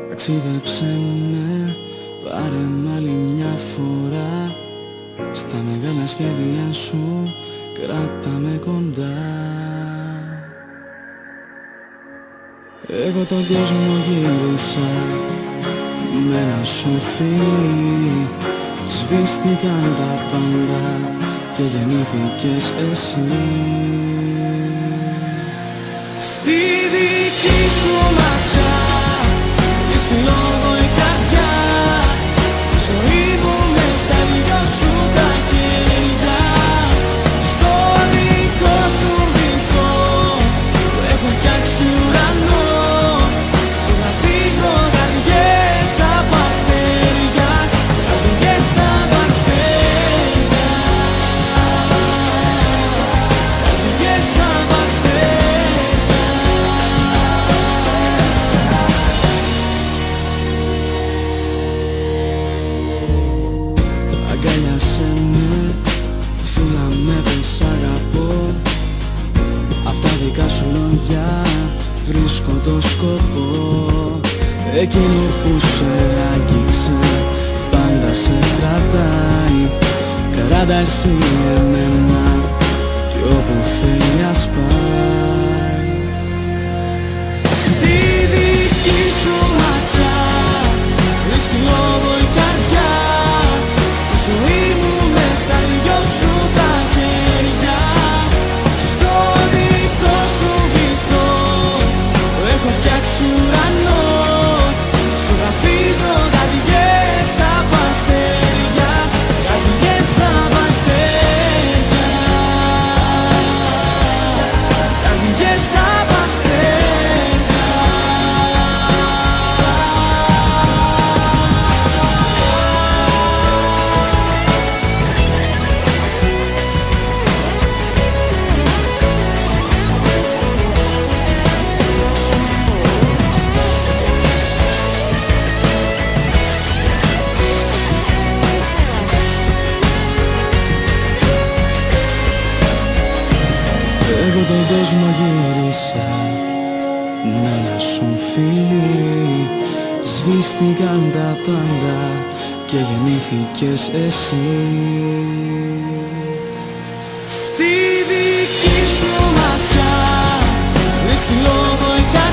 Ταξίδεψε με, πάρε μ' άλλη μια φορά. Στα μεγάλα σχέδια σου, κράτα με κοντά. Εγώ τον κόσμο γύρισα με ένα σου φίλι. Σβήστηκαν τα πάντα και γεννήθηκες εσύ. Στη δική σου ματιά βρίσκει λόγο η καρδιά. Η ζωή μου μες στα δυο σου τα χέρια. Στο δικό σου βυθό που έχω φτιάξει ουρανό. Σου γραφίζω καρδιές απ' αστέρια. Καρδιές απ' αστέρια. Καρδιές απ' αστέρια. Αγκάλιασέ με, φίλα με, πες αγαπώ. Απ' τα δικά σου λόγια βρίσκω το σκοπό. Εκείνο που σε άγγιξε πάντα σε κρατάει. Κράτα εσύ εμένα κι όπου θέλει ας πάει. Στη δική σου ματιά βρίσκει λόγο η καρδιά. Η ζωή μου μες στα δυο σου τα χέρια. Στο δικό σου βυθό που έχω φτιάξει ουρανό. Σου γραφίζω καρδιές απ' αστέρια. Καρδιές απ' αστέρια. Καρδιές απ' αστέρια. Εγώ τον κόσμο γύρισα με ένα σου φίλι. Σβήστηκαν τα πάντα και γεννήθηκες εσύ. Στη δική σου ματιά βρίσκει λόγο η καρδιά.